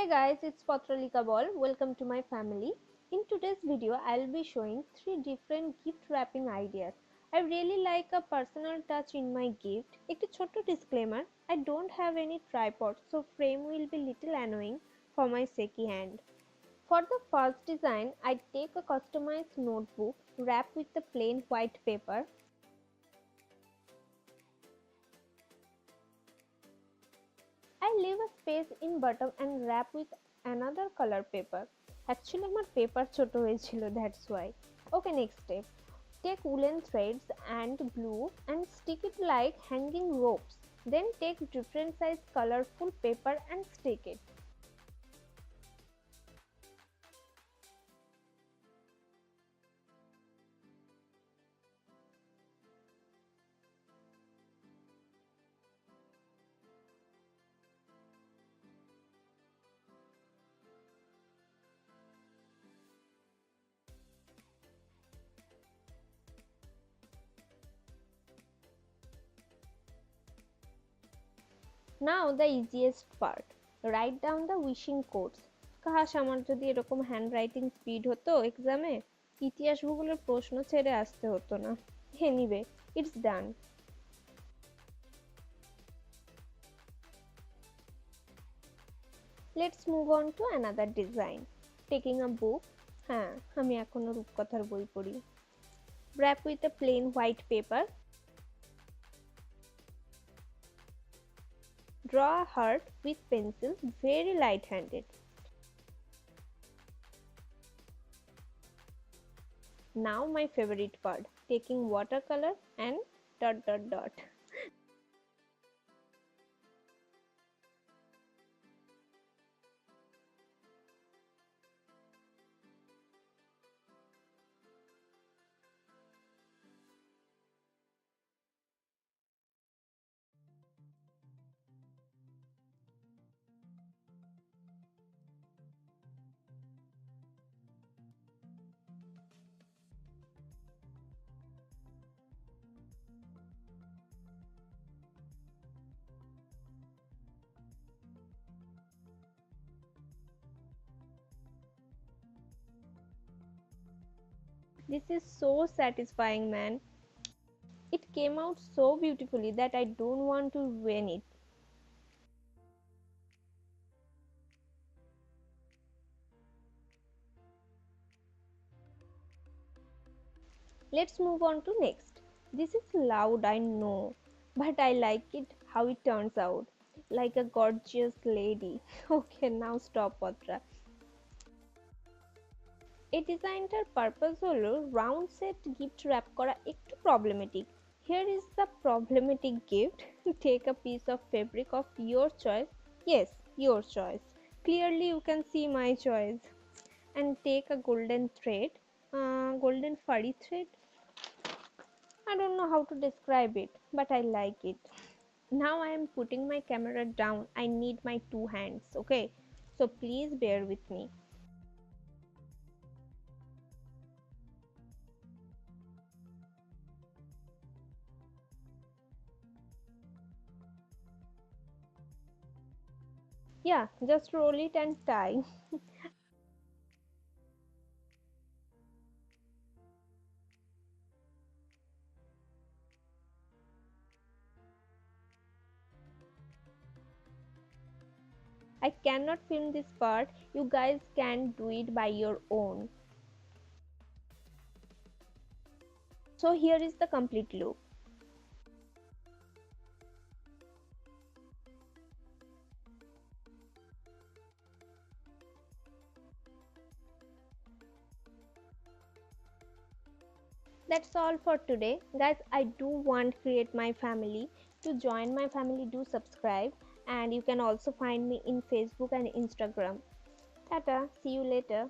Hey guys, it's Patralika Bal. Welcome to my family. In today's video, I'll be showing 3 different gift wrapping ideas. I really like a personal touch in my gift. একটি ছোট্ট disclaimer, I don't have any tripod, so frame will be little annoying for my shaky hand. For the first design, I take a customized notebook wrapped with the plain white paper. I leave a space in bottom and wrap with another color paper. Actually আমার paper ছোট হয়েছিল, that's why. Okay, next step. Take woolen threads and glue and stick it like hanging ropes. Then take different size colorful paper and stick it. Now the easiest part. Write down the wishing codes. কাশ আমার যদি এরকম handwriting speed হতো এক্সামে, ইতিহাস ভূগোলের প্রশ্ন ছেড়ে আসতে হতো না। Anyway, it's done. Let's move on to another design. Taking a book. হ্যাঁ, আমি এখনো রূপকথার বই পড়ি। Wrap with a plain white paper. Draw a heart with pencil, very light-handed. Now my favorite part, taking watercolor and ... This is so satisfying, man. It came out so beautifully that I don't want to ruin it. Let's move on to next. This is loud, I know, but I like it how it turns out. Like a gorgeous lady. Okay, now stop, Patra. এই ডিজাইনটার purpose হলো round set gift rap করা একটু problematic. Here is the problematic gift. Take a piece of fabric of your choice. Yes, your choice. Clearly you can see my choice. And take a golden thread. Golden furry thread. I don't know how to describe it, but I like it. Now I am putting my camera down. I need my 2 hands, okay? So please bear with me. Yeah, just roll it and tie. I cannot film this part. You guys can do it by your own. So here is the complete look. That's all for today. Guys, I do want Create My Family. To join my family, do subscribe, and you can also find me in Facebook and Instagram. Tata, see you later.